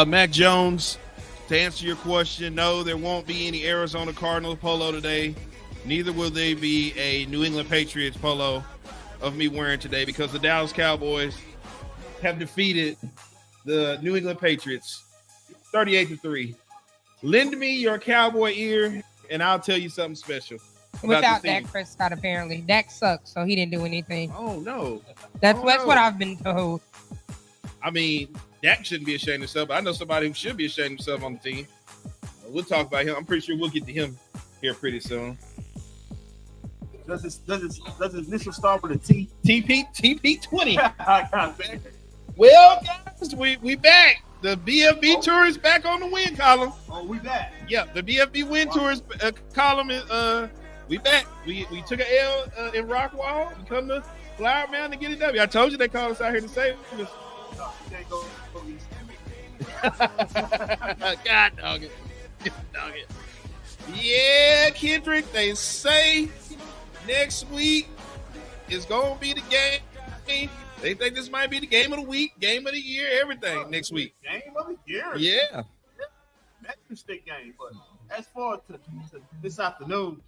Mac Jones, to answer your question, no, there won't be any Arizona Cardinals polo today. Neither will there be a New England Patriots polo of me wearing today because the Dallas Cowboys have defeated the New England Patriots 38-3. Lend me your cowboy ear, and I'll tell you something special. Without Dak Prescott, apparently. Dak sucks, so he didn't do anything. Oh, no. That's what I've been told. I mean, Dak shouldn't be ashamed of himself, but I know somebody who should be ashamed of himself on the team. We'll talk about him. I'm pretty sure we'll get to him here pretty soon. Does his initial start with a T? TP20. Well, guys, we back. The bFb tour is back on the win column. Oh, we back. Yeah, the bFb win tour is column is we back. We took an L in Rockwall. We come to Flower Mound to get a W. I told you they called us out here to save us. No, you can't go God dog it. Dog it. Yeah, Kendrick, they say next week is going to be the game. They think this might be the game of the week, game of the year, everything next week. Game of the year? Yeah. Mexican State game. But as far as to this afternoon.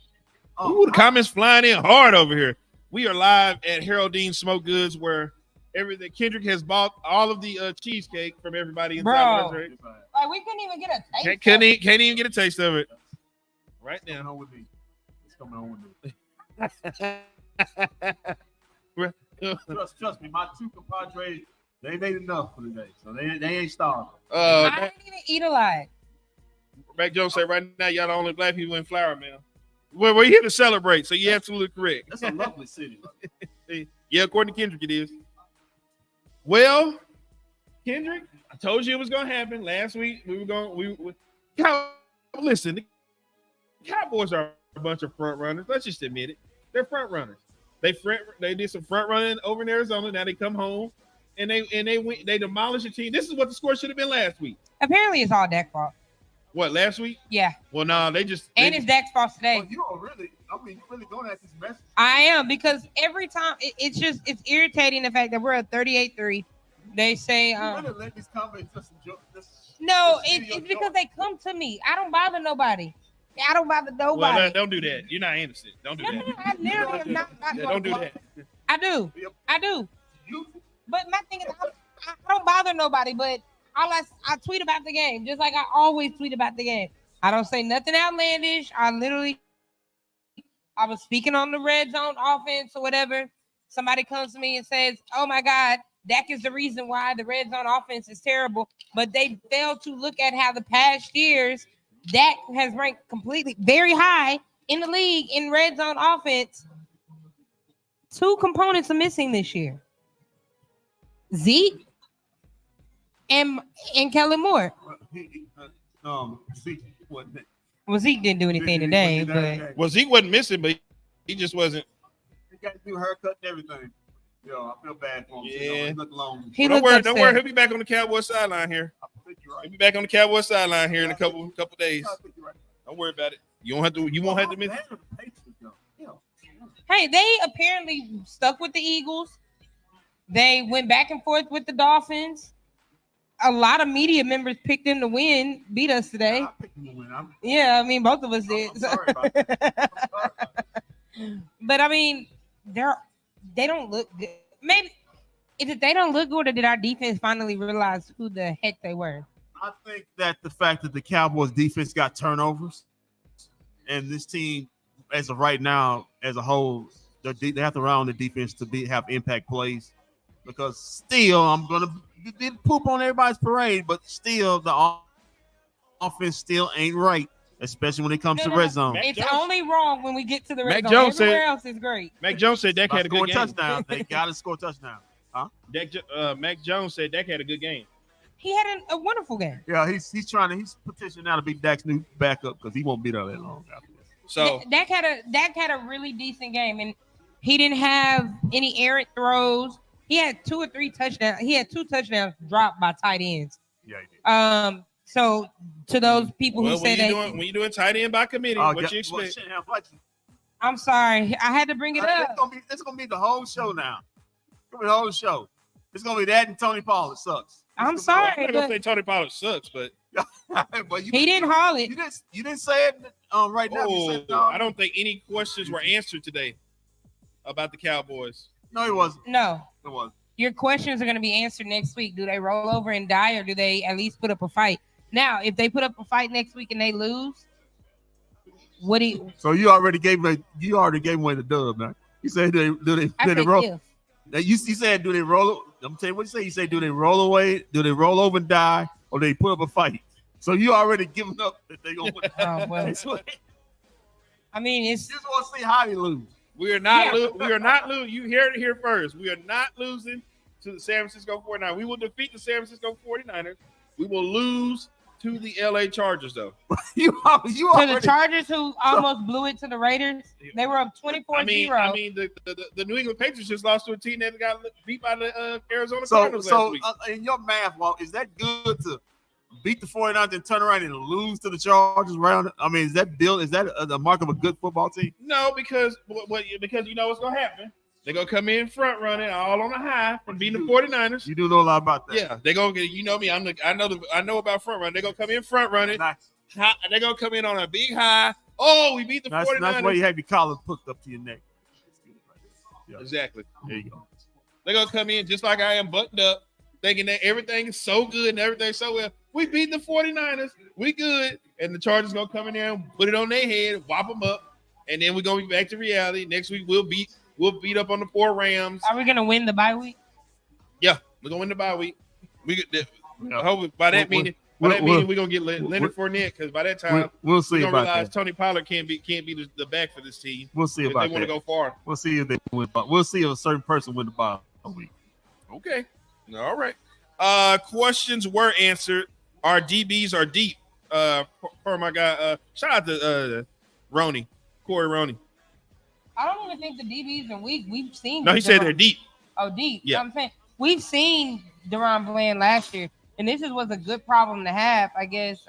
Ooh, the comments flying in hard over here. We are live at Harold Dean Smoke Goods where everything Kendrick has bought all of the cheesecake from everybody inside of us. Like we couldn't even get a taste. Can't even get a taste of it. Right now. It's coming on with me. Trust me, my two compadres, they made enough for today, so they ain't starving. I didn't even eat a lot. Mac Jones said right now y'all the only black people in Flower Mound. Well, we're here to celebrate, so you're absolutely correct. That's a lovely city. Yeah, according to Kendrick, it is. Well, Kendrick, I told you it was going to happen last week. Listen, the Cowboys are a bunch of front runners. Let's just admit it. They're front runners. They did some front running over in Arizona. Now they come home and they demolish a team. This is what the score should have been last week. Apparently, it's all Dak's fault. What, last week? Yeah. Well, no, it's Dak's fault today. Well, you're really going at this message. I am, because every time it's irritating the fact that we're at 38-3. They say let these comments no, it's because they come to me. I don't bother nobody. I don't bother nobody. Well, don't do that. You're not innocent. Don't do that. No, I literally am not. Don't do that. I do. But my thing is, I don't bother nobody. But I tweet about the game, just like I always tweet about the game. I don't say nothing outlandish. I was speaking on the red zone offense or whatever. Somebody comes to me and says, "Oh my God, Dak is the reason why the red zone offense is terrible." But they fail to look at how the past years Dak has ranked completely very high in the league in red zone offense. Two components are missing this year: Zeke and Kellen Moore. Zeke didn't do anything today, but Zeke wasn't missing, but he just wasn't. He got to do a haircut and everything. Yo, I feel bad for him. Yeah. He looked long. Don't worry, he'll be back on the Cowboys sideline here. I think you're He'll be back on the Cowboys sideline here in a couple days. Don't worry about it. You won't have to miss it. Hey, they apparently stuck with the Eagles. They went back and forth with the Dolphins. A lot of media members picked them to win, beat us today. I picked them to win. Yeah, I mean, both of us did. I'm sorry about that. But I mean, they don't look good. Maybe is it they don't look good, or did our defense finally realize who the heck they were? I think that the fact that the Cowboys defense got turnovers, and this team, as of right now, as a whole, they have to rely on the defense to have impact plays. Because still, I'm gonna poop on everybody's parade, but still, the offense still ain't right, especially when it comes to red zone. It's only wrong when we get to the red Mac zone. Jones Everywhere said- else is great. Mac Jones said Dak had a good game. Touchdown. They got to score a touchdown. Huh? Mac Jones said Dak had a good game. He had a wonderful game. Yeah, he's petitioning now to be Dak's new backup because he won't be there that long after this. So Dak had a really decent game, and he didn't have any errant throws. He had 2 or 3 touchdowns. He had 2 touchdowns dropped by tight ends. Yeah, he did. So to those people who said that, when you're doing tight end by committee, what you expect? I'm sorry, I had to bring it up. It's gonna be the whole show now. It's gonna be the whole show. It's gonna be that and Tony Pollard sucks. I'm sorry, I'm not gonna but say Tony Pollard sucks, but but he didn't haul it. You didn't say it right now. You said, I don't think any questions were answered today about the Cowboys. No, it wasn't. No. It wasn't. Your questions are going to be answered next week. Do they roll over and die, or do they at least put up a fight? Now, if they put up a fight next week and they lose, what do you? So you already gave away the dub, man. You said do they roll? You said do they roll? I'm telling you what you say. You say do they roll away? Do they roll over and die, or they put up a fight? So you already giving up that they gonna put. Oh, well. I mean, it's just want to see how they lose. We are not. We are not losing. You heard it here first. We are not losing to the San Francisco 49ers. We will defeat the San Francisco 49ers. We will lose to the LA Chargers, though. To the Chargers, who almost blew it to the Raiders. They were up 24-0. I mean, the New England Patriots just lost to a team that got beat by the Arizona Cardinals last week. In your math, Walt, is that good to beat the 49ers and turn around and lose to the Chargers round? I mean, is that the mark of a good football team? No, because you know what's gonna happen. They're gonna come in front running all on the high from beating the 49ers. You do know a lot about that. Yeah, they're gonna get, you know me, I know about front running. They're gonna come in front running. Nice. They're gonna come in on a big high. Oh, we beat the 49ers. That's why you have your collar hooked up to your neck. Yeah. Exactly. There you go. They're gonna come in just like I am, buttoned up, thinking that everything is so good and everything's so well. We beat the 49ers. We good. And the Chargers gonna come in there and put it on their head, whop them up, and then we're gonna be back to reality. Next week we'll beat up on the poor Rams. Are we gonna win the bye week? Yeah, we're gonna win the bye week. I hope by that meaning we're gonna get Leonard Fournette, because by that time we'll see we're about realize that. Tony Pollard can't be the back for this team. We'll see about that. They want to go far. We'll see if they win. We'll see if a certain person win the bye week. Okay. All right. Questions were answered. Our DBs are deep. Per my guy. Shout out to Corey Roney. I don't even think the DBs are weak. We've seen. No, he said they're deep. Oh, deep. Yeah. I'm saying we've seen Deron Bland last year, and this was a good problem to have, I guess.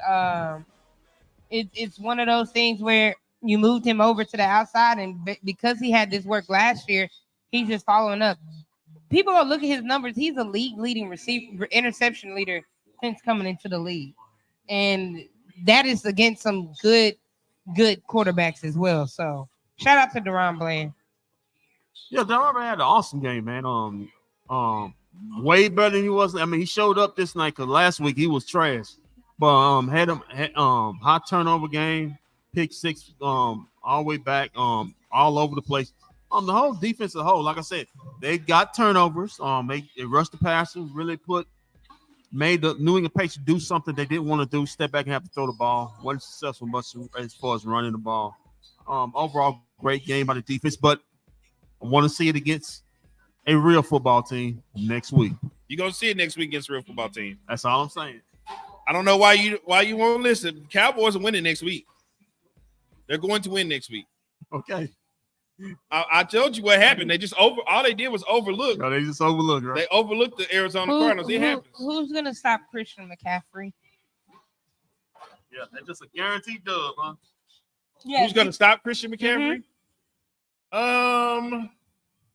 It's one of those things where you moved him over to the outside, and because he had this work last year, he's just following up. People will look at his numbers. He's a leading interception leader since coming into the league, and that is against some good quarterbacks as well. So shout out to Deron Bland. Yeah, Deron Bland had an awesome game, man. Way better than he was. I mean, he showed up this night because last week he was trash. But had high turnover game, pick six, all the way back, all over the place. The whole defense as a whole, like I said, they got turnovers. They rushed the passer, really made the New England Patriots do something they didn't want to do, step back and have to throw the ball. Wasn't successful much as far as running the ball. Overall, great game by the defense, but I want to see it against a real football team next week. You're gonna see it next week against a real football team. That's all I'm saying. I don't know why you won't listen. Cowboys are winning next week. They're going to win next week. Okay. I told you what happened. They just all they did was overlook. No, they just overlooked, right? They overlooked the Arizona Cardinals. It happens. Who's gonna stop Christian McCaffrey? Yeah, that's just a guaranteed dub, huh? Yeah. Who's going to stop Christian McCaffrey?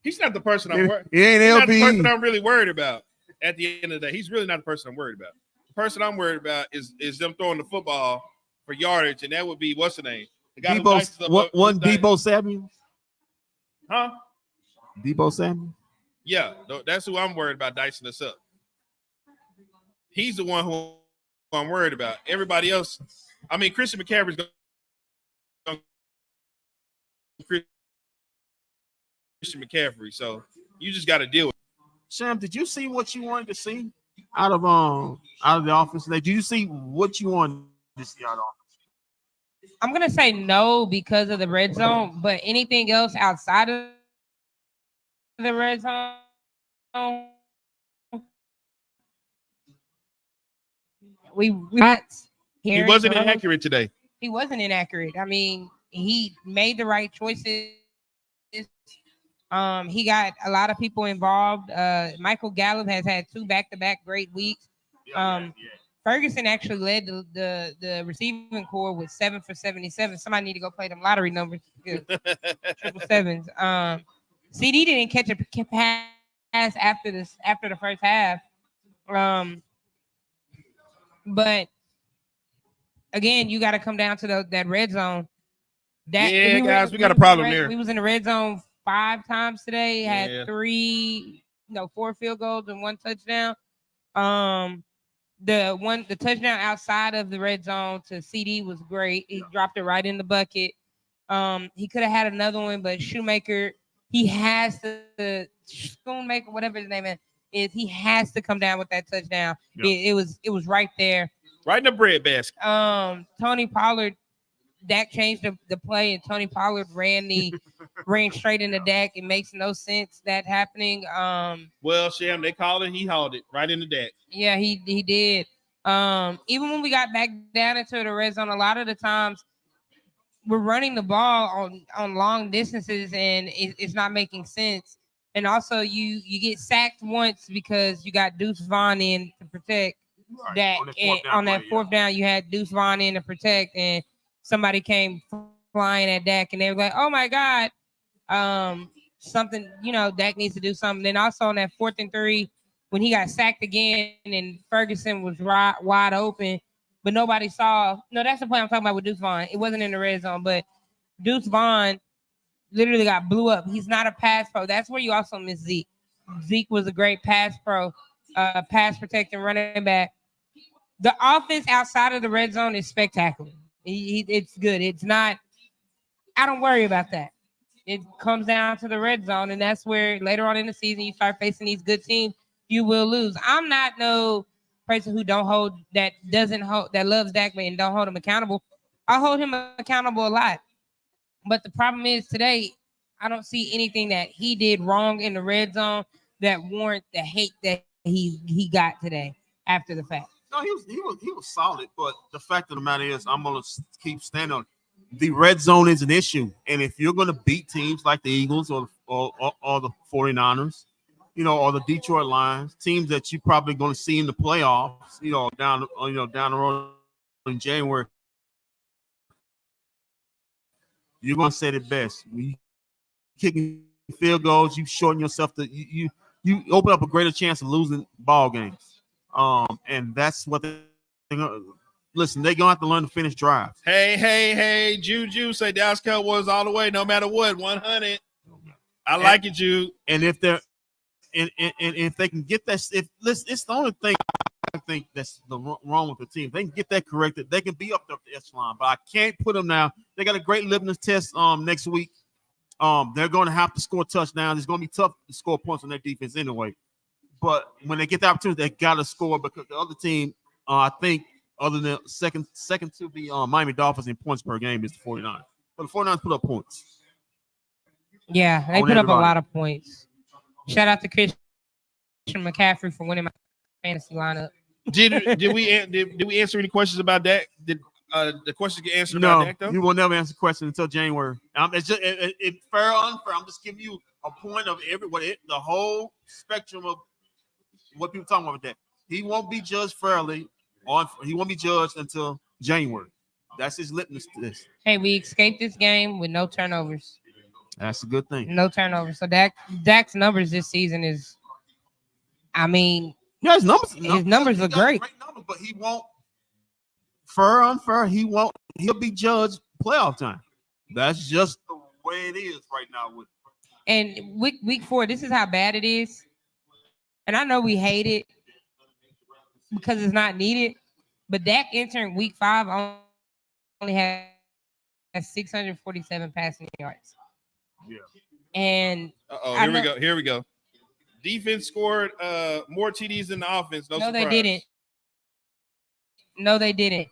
He's not the person I'm worried. He ain't He's not the person LB. I'm really worried about. At the end of the day, he's really not the person I'm worried about. The person I'm worried about is them throwing the football for yardage, and that would be what's the name? The guy who dices up. One Debo Samuel. Huh? Debo Samuel. Yeah, that's who I'm worried about dicing us up. He's the one who I'm worried about. Everybody else, I mean, Christian McCaffrey's going Christian McCaffrey, so you just got to deal with it. Sham, did you see what you wanted to see out of the offense today? Do you see what you wanted to see out of the offense? I'm gonna say no because of the red zone, but anything else outside of the red zone, we not He hearing wasn't from him. inaccurate today. He wasn't inaccurate. I mean, he made the right choices. He got a lot of people involved. Michael Gallup has had 2 back-to-back great weeks. Ferguson actually led the receiving core with 7 for 77. Somebody need to go play them lottery numbers. Triple sevens. CD didn't catch a pass after the first half. But again, you got to come down to that red zone. Guys, we got a problem there. We was in the red zone 5 times today. Had 4 field goals and 1 touchdown. The touchdown outside of the red zone to CD was great. He dropped it right in the bucket. He could have had another one, but Shoemaker, he has to Schoonmaker, whatever his name is, he has to come down with that touchdown. Yep. It was right there. Right in the bread basket. Tony Pollard, Dak changed the play, and Tony Pollard ran straight into Dak. It makes no sense that happening. Well, Sham, they called it. He hauled it right into Dak. Yeah, he did. Even when we got back down into the red zone, a lot of the times we're running the ball on long distances, and it's not making sense. And also, you get sacked once because you got Deuce Vaughn in to protect Dak. On that fourth down, you had Deuce Vaughn in to protect, and somebody came flying at Dak, and they were like, "Oh my God, something! Dak needs to do something." Then also on that 4th and 3, when he got sacked again, and Ferguson was wide open, but nobody saw. No, that's the play I'm talking about with Deuce Vaughn. It wasn't in the red zone, but Deuce Vaughn literally got blew up. He's not a pass pro. That's where you also miss Zeke. Zeke was a great pass pro, pass protecting running back. The offense outside of the red zone is spectacular. It's good. It's not. I don't worry about that. It comes down to the red zone, and that's where later on in the season you start facing these good teams. You will lose. I'm not no person who loves Dak and don't hold him accountable. I hold him accountable a lot. But the problem is today, I don't see anything that he did wrong in the red zone that warrant the hate that he got today after the fact. No, he was solid, but the fact of the matter is, I'm gonna keep standing on the red zone is an issue, and if you're gonna beat teams like the Eagles or the 49ers, or the Detroit Lions, teams that you're probably gonna see in the playoffs, down the road in January, you're gonna say it best. When you kicking field goals, you shorten yourself to you open up a greater chance of losing ball games. And that's what listen, they're gonna have to learn to finish drives. Hey, Juju, say Dallas Cowboys all the way, no matter what, 100. I like it, Jude. And if they're and if they can get that, it's the only thing I think that's wrong with the team. If they can get that corrected, they can be up the echelon. But I can't put them now. They got a great litmus test next week. They're going to have to score touchdowns. It's going to be tough to score points on their defense anyway. But when they get the opportunity, they got to score because the other team, I think, other than second to the Miami Dolphins in points per game is the 49ers. But the 49ers put up points. Yeah, they put up a lot of points. Shout out to Christian McCaffrey for winning my fantasy lineup. Did we answer any questions about that? Did the questions get answered no, about that though? You will never answer questions until January. It's just fair or unfair. I'm just giving you a point of the whole spectrum of what people talking about with that. He won't be judged fairly, or he won't be judged until January. That's his litmus test. Hey, we escaped this game with no turnovers. That's a good thing. No turnovers. So Dak's numbers this season is, I mean, Yeah, his numbers. His numbers look great. Numbers, but he won't. Fair, unfair. He'll be judged playoff time. That's just the way it is right now. With and week 4, this is how bad it is. And I know we hate it because it's not needed. But Dak entering week 5 only has 647 passing yards. Yeah. And here we go. Defense scored more TDs than the offense. No, they didn't. No, they didn't.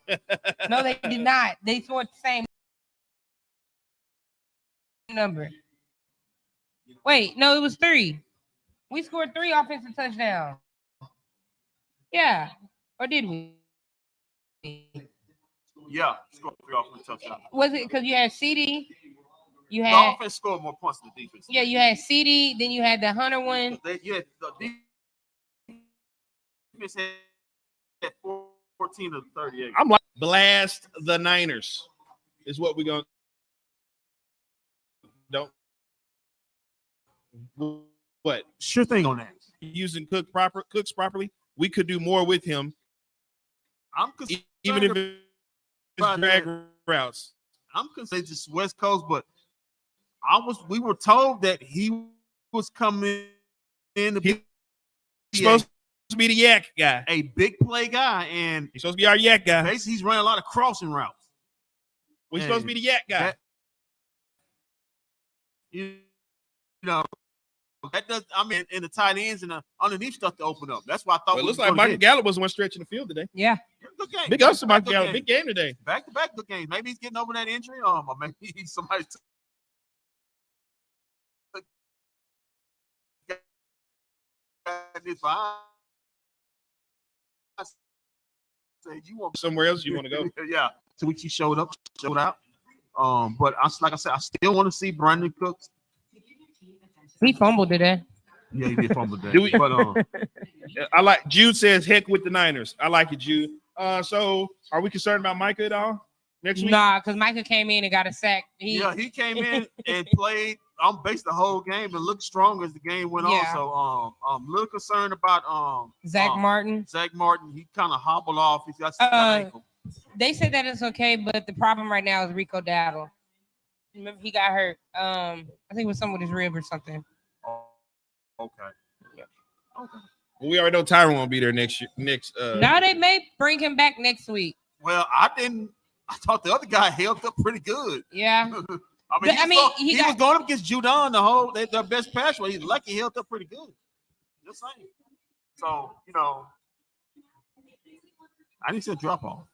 No, they did not. They scored the same number. Wait, no, it was 3. We scored 3 offensive touchdowns. Yeah. Or did we? Yeah, scored 3 offensive touchdowns. Was it because you had CD? You The had offense scored more points than the defense. Yeah, you had CD, then you had the Hunter one. The defense had 14 to 38. I'm like, blast the Niners is what we're going to don't. What? Sure thing on that. Using Cooks properly, we could do more with him. Even if it's drag routes. I'm concerned just West Coast, but we were told that he was coming in to be supposed to be the yak guy, a big play guy, and he's supposed to be our yak guy. Basically, he's running a lot of crossing routes. He's supposed to be the yak guy. That does. I mean, in the tight ends and the underneath stuff to open up. That's why I thought. It looks like Michael Gallup was one stretching the field today. Yeah, good game. Big ups to Michael Gallup. Big game today. Back to back good games. Maybe he's getting over that injury, or maybe somebody. You want somewhere else? You want to go? Yeah. So he showed out. But like I said, I still want to see Brandon Cooks. He fumbled today. Yeah, he did fumble today. But I like Jude says, "Heck with the Niners." I like it, Jude. So are we concerned about Micah at all next week? Nah, because Micah came in and got a sack. He came in and played based the whole game and looked strong as the game went on. So I'm a little concerned about Zach Martin. Zach Martin, he kind of hobbled off. He's got some ankle. They said that it's okay, but the problem right now is Rico Dowdle. Remember, he got hurt. I think it was something with his rib or something. Okay. Yeah. Okay. Well, we already know Tyron won't be there next year. Now they may bring him back next week. Well, I thought the other guy held up pretty good. Yeah. He was going up against Judon their best pass rush. He's lucky he held up pretty good. Just saying. So, I didn't see a drop off.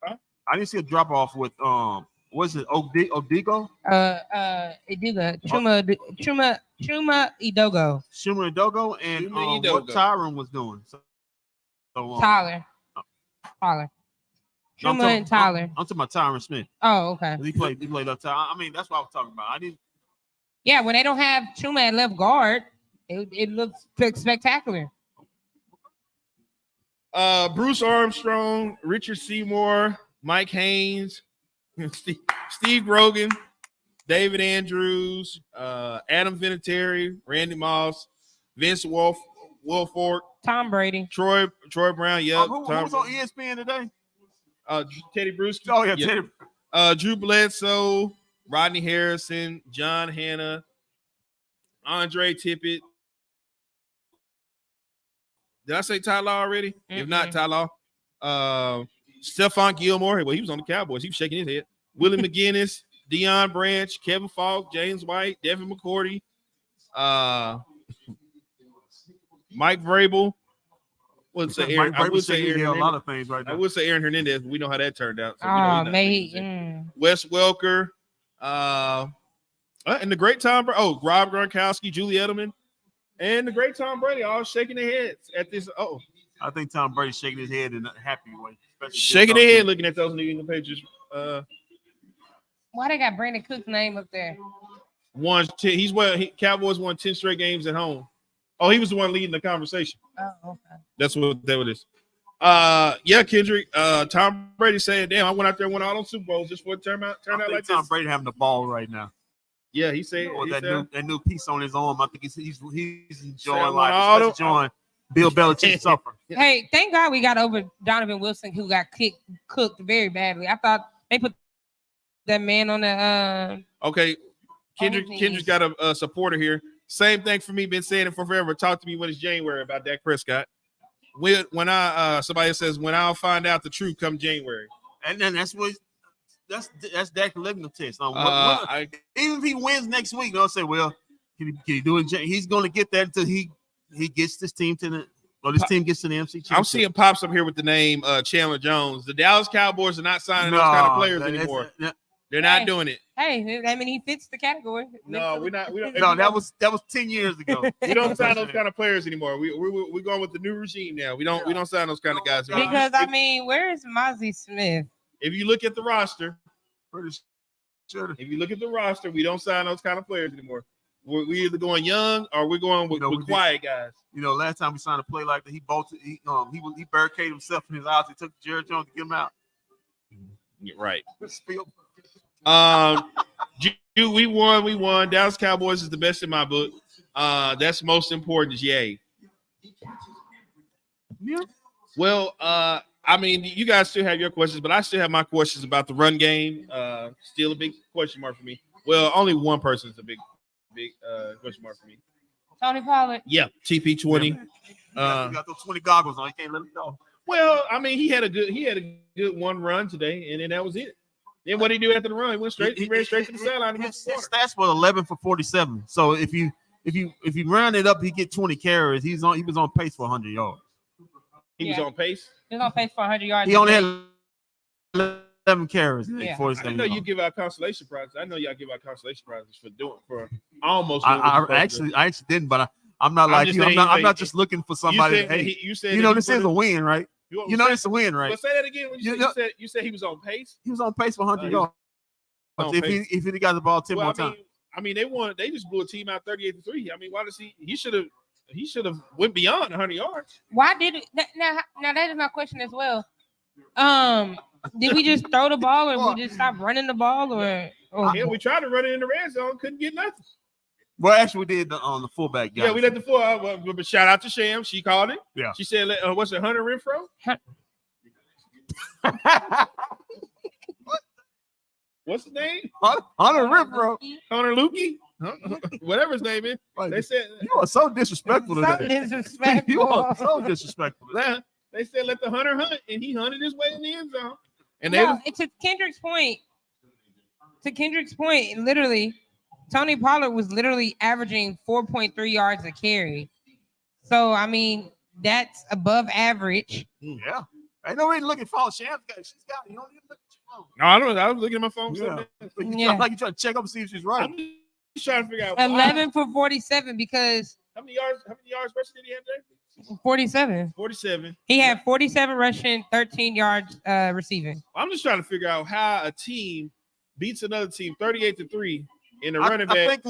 Huh? I didn't see a drop off with was it Odigo? Idogo. Chuma Idogo. Chuma Idogo and what Tyron was doing. So Tyler. Chuma and Tyler. I'm talking about Tyron Smith. Oh, okay. He played up top. I mean, that's what I was talking about. I didn't. Yeah, when they don't have Chuma at left guard, it looks spectacular. Bruce Armstrong, Richard Seymour, Mike Haynes, Steve Grogan, David Andrews, Adam Vinatieri, Randy Moss, Vince Wilfork, Tom Brady, Troy Brown. Yep. Who was on ESPN today? Teddy Bruce. Oh yeah, Teddy. Drew Bledsoe, Rodney Harrison, John Hanna, Andre Tippett. Did I say Ty Law already? Mm-hmm. If not, Ty Law. Stephon Gilmore. Well, he was on the Cowboys. He was shaking his head. Willie McGinnis, Deion Branch, Kevin Falk, James White, Devin McCourty, Mike Vrabel. I would say Aaron a lot of things right now. I would say Aaron Hernandez, but we know how that turned out. So Wes Welker, and the great Tom Brady. Oh, Rob Gronkowski, Julie Edelman, and the great Tom Brady, all shaking their heads at this. Oh, I think Tom Brady's shaking his head in a happy way. Shaking their head looking at those New England Patriots. Why they got Brandon Cook's name up there? Cowboys won 10 straight games at home. Oh, he was the one leading the conversation. Oh, okay. That's what that is. Yeah, Kendrick. Tom Brady saying, "Damn, I went out there and won all those Super Bowls just for it turn out like Tom this." Brady having the ball right now. Yeah, he said that new piece on his arm. I think he's enjoying life, especially enjoying Bill Belichick suffer. Hey, thank God we got over Donovan Wilson, who got cooked very badly. I thought they put that man on the Okay, Kendrick's got a supporter here. Same thing for me. Been saying it for forever. Talk to me when it's January about Dak Prescott. When I somebody says when I'll find out the truth come January, and then that's Dak's litmus test. Even if he wins next week, they'll say, "Well, can he do it?" He's going to get that until he gets this team to the this team gets to the MC Championship. I'm seeing pops up here with the name Chandler Jones. The Dallas Cowboys are not signing those kind of players anymore. They're not doing it. Hey, I mean, he fits the category. No, we're not. We don't. No, that was 10 years ago. We don't sign those kind of players anymore. We're going with the new regime now. We don't sign those kind of guys anymore. Because I mean, where is Mozzie Smith? If you look at the roster, pretty sure. If you look at the roster, we don't sign those kind of players anymore. We're either going young or we're going with quiet guys. Last time we signed a play like that, he bolted. He barricaded himself in his house. He took Jared Jones to get him out. Right. We won. Dallas Cowboys is the best in my book. That's most important is yay. Yeah. Well, I mean, you guys still have your questions, but I still have my questions about the run game. Still a big question mark for me. Well, only one person is a big question mark for me. Tony Pollard. Yeah, TP20. You got those 20 goggles on. You can't let him go. Well, I mean, he had a good one run today, and then that was it. Then what did he do after the run? He went straight. He ran straight to the sideline. His stats were 11 for 47. So if you round it up, he get 20 carries. He was on pace for 100 yards. He was on pace. He was on pace for 100 yards. He only had 11 carries. Yeah. I know you give out consolation prizes. I know y'all give out consolation prizes for almost. I actually didn't, but I'm not like you. I'm not just looking for somebody. You said this is a win, right? It's a win, right? But say that again. When you said he was on pace. He was on pace for 100 yards. If he got the ball 10 more times. I mean, they just blew a team out 38-3. I mean, why does he should have went beyond 100 yards. Why did it? Now that is my question as well. Did we just throw the ball, or we just stop running the ball, or? Yeah, we tried to run it in the red zone, couldn't get nothing. Well, actually, we did on the fullback guy. Yeah, we let the full. But shout out to Sham, she called it. Yeah, she said, "What's it, Hunter Renfro?" What's his name? Hunter Renfro. Hunter Lukey? Whatever his name is. They said you are so disrespectful today. You are so disrespectful. They said let the hunter hunt, and he hunted his way in the end zone. And to Kendrick's point. Literally, Tony Pollard was literally averaging 4.3 yards a carry. So I mean, that's above average. Yeah. I know we looking for Shams. She's got you don't even look at your phone. No, I don't know. I was looking at my phone. Yeah. Like you trying to check up and see if she's right. I'm just trying to figure out 11 for 47 because how many yards rushing did he have there? 47. 47. He had 47 rushing, 13 yards receiving. I'm just trying to figure out how a team beats another team 38-3 and the running back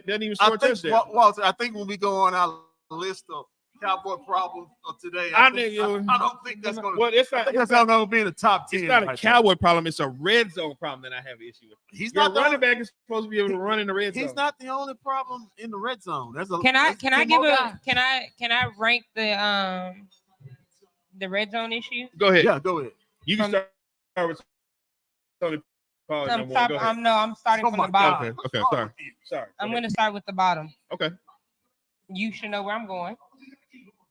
doesn't even score a touchdown. Walter, I think when we go on our list of Cowboy problems of today, I don't think that's going to. Well, it's not going to be in the top 10. It's not a Cowboy problem. It's a red zone problem that I have an issue with. He's not the running back is supposed to be able to run in the red zone. He's not the only problem in the red zone. Can I rank the red zone issue? Go ahead. Yeah, go ahead. You can start with Tony Pollard. I'm starting from the bottom. Okay. Sorry. I'm going to start with the bottom. Okay. You should know where I'm going.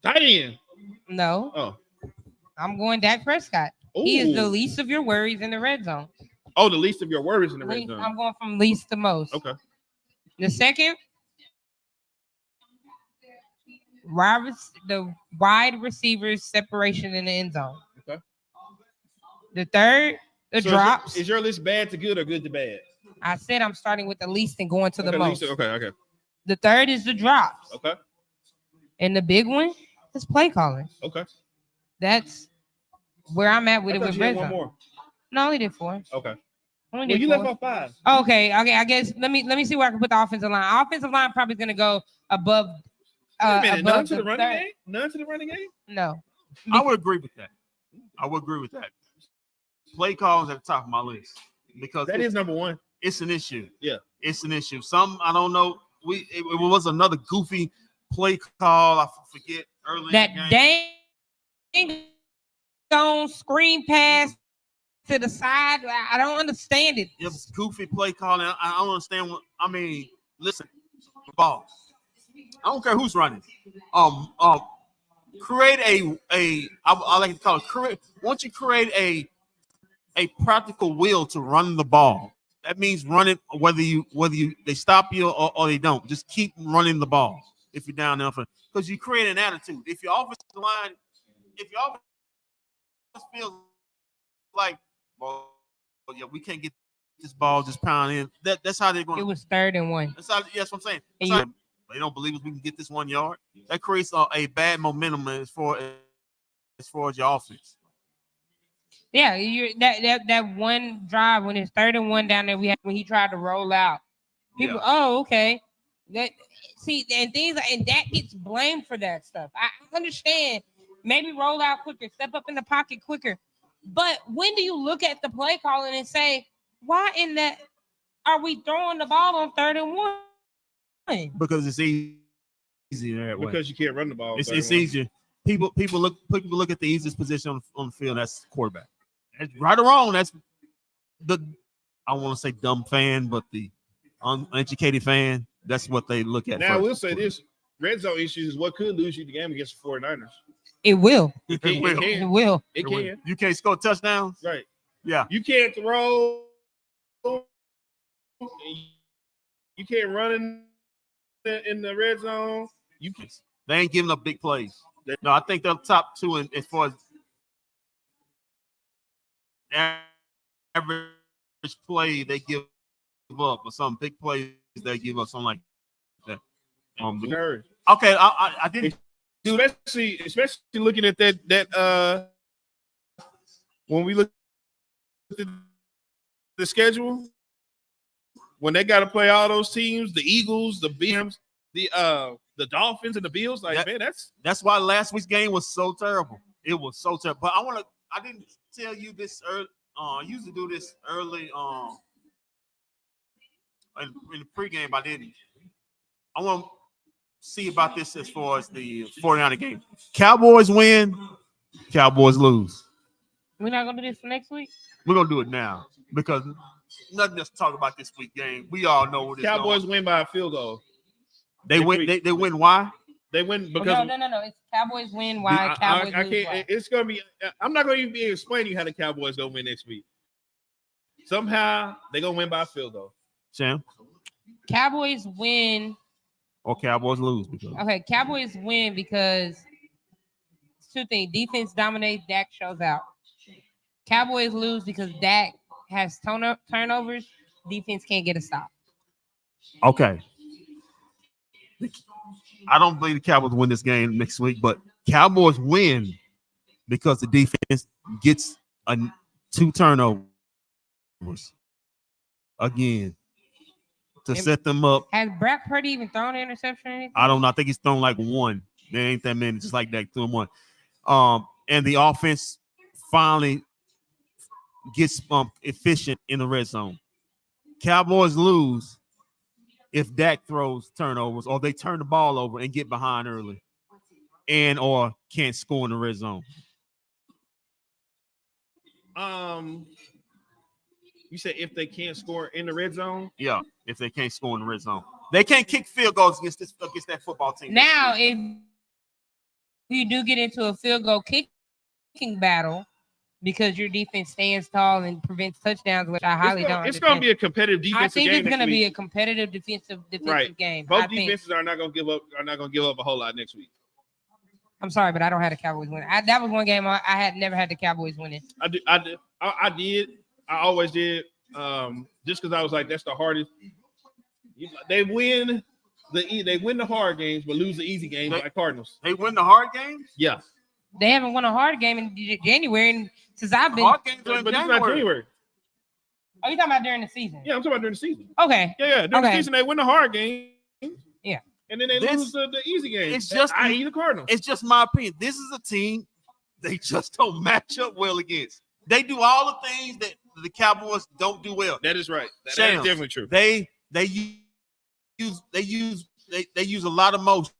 Tight end. No. Oh. I'm going Dak Prescott. Ooh. He is the least of your worries in the red zone. Oh, the least of your worries in the red zone. I'm going from least to most. Okay. The second, the wide receivers separation in the end zone. Okay. The third, drops. Is your list bad to good or good to bad? I said I'm starting with the least and going to the most. Okay. The third is the drops. Okay. And the big one is play calling. Okay. That's where I'm at with it with red zone. One more. No, I only did 4. Okay. You left off 5. Okay. I guess let me see where I can put the offensive line. Offensive line probably going to go above. Wait a minute. None to the running game? None to the running game? No. I would agree with that. Play calls at the top of my list because That is number one. It's an issue. Yeah, it's an issue. Some I don't know. It was another goofy play call. I forget early That in the game. dang on screen pass to the side. I don't understand it. It was goofy play call. And I don't understand what I mean. Listen, ball. I don't care who's running. Create I like to call it create. Once you create a practical will to run the ball, that means run it whether they stop you or they don't. Just keep running the ball if you're down there because you create an attitude. If your offensive line feels like, well, yeah, we can't get this ball just pound in. That's how they're going. It was 3rd and 1. That's what I'm saying. They don't believe us. We can get this 1 yard. That creates a bad momentum as far as your offense. Yeah, that one drive when it's 3rd and 1 down there, when he tried to roll out. People, okay. And that gets blamed for that stuff. I understand. Maybe roll out quicker, step up in the pocket quicker. But when do you look at the play calling and say, why in that are we throwing the ball on 3rd and 1? Because it's easy that way. Because you can't run the ball. It's easier. People look at the easiest position on the field. That's quarterback. That's right or wrong. That's I want to say dumb fan, but the uneducated fan. That's what they look at. Now, I will say this: red zone issues is what could lose you the game against the 49ers. It will. It will. It can. You can't score touchdowns. Right. Yeah. You can't throw. You can't run in the red zone. They ain't giving up big plays. No, I think they're top 2 as far as average play they give up, or some big plays they give up, something like that. Okay, I didn't. Especially looking at that when we look at the schedule, when they got to play all those teams, the Eagles, the Bears, the Dolphins, and the Bills, that's why last week's game was so terrible. It was so terrible. But I didn't tell you this early. I used to do this early in the pregame. I didn't. I want to see about this as far as the 49er game. Cowboys win, Cowboys lose. We're not gonna do this for next week. We're gonna do it now because nothing else to talk about this week game. We all know what Cowboys win by a field goal. They win. They win. Why? They win because no. It's Cowboys win. Why? Cowboys I lose. can't. Why? It's gonna be. I'm not gonna even be explaining how the Cowboys gonna win next week. Somehow they gonna win by a field goal. Sam. Cowboys win. Or Cowboys lose because. Okay, Cowboys win because it's 2 things. Defense dominates. Dak shows out. Cowboys lose because Dak has turnovers. Defense can't get a stop. Okay. I don't believe the Cowboys win this game next week, but Cowboys win because the defense gets 2 turnovers again to set them up. Has Brock Purdy even thrown an interception or anything? I don't know. I think he's thrown like 1. There ain't that many, just like that, 2 and 1. And the offense finally gets efficient in the red zone. Cowboys lose if Dak throws turnovers or they turn the ball over and get behind early and or can't score in the red zone. You said if they can't score in the red zone? Yeah, if they can't score in the red zone. They can't kick field goals against that football team. Now, if you do get into a field goal kicking battle because your defense stands tall and prevents touchdowns, which I highly don't. It's going to be a competitive defensive game. I think it's going to be a competitive defensive game. Both defenses are not going to give up. Are not going to give up a whole lot next week. I'm sorry, but I don't have the Cowboys winning. That was one game I had never had the Cowboys winning. I did. I always did. Just because I was like, that's the hardest. They win the hard games, but lose the easy games like Cardinals. They win the hard games? Yeah. They haven't won a hard game in January, and since I've been. Hard games but it's not January. Oh, you talking about during the season? Yeah, I'm talking about during the season. Okay. Yeah. During the season, they win the hard game. Yeah. And then they lose the easy game. It's just i.e. the Cardinals. It's just my opinion. This is a team they just don't match up well against. They do all the things that the Cowboys don't do well. That is right. That is Shams, definitely true. They use a lot of motion.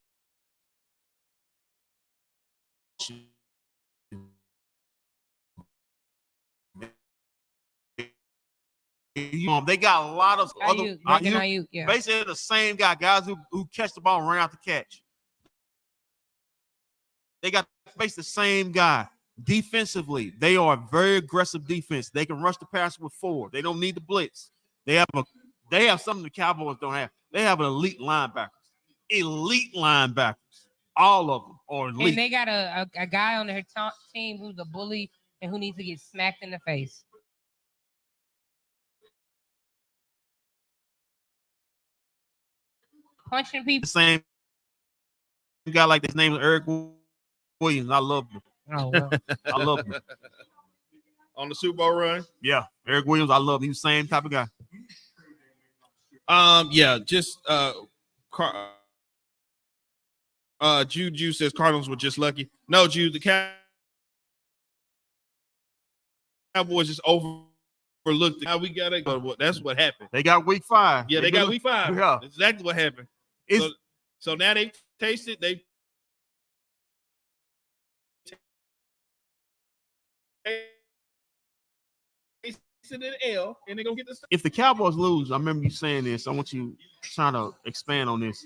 They got a lot of other yeah. basically the same guys who catch the ball and run out the catch. They got basically the same guy. Defensively, they are a very aggressive defense. They can rush the passer with 4. They don't need the blitz. They have something the Cowboys don't have. They have an elite linebackers. All of them are elite. And they got a guy on their team who's a bully and who needs to get smacked in the face. Punching people. The same guy like his name is Eric Williams. I love him. Oh, well. I love him. On the Super Bowl run? Yeah. Eric Williams, I love him. He's the same type of guy. Jude says Cardinals were just lucky. No, Jude, the Cowboys just overlooked it. Now we gotta go. That's what happened. They got week 5. Yeah, they got week 5. Yeah. That's exactly what happened. So now they tasted. They tasted an L, and they're gonna get this. If the Cowboys lose, I remember you saying this. I want you trying to expand on this.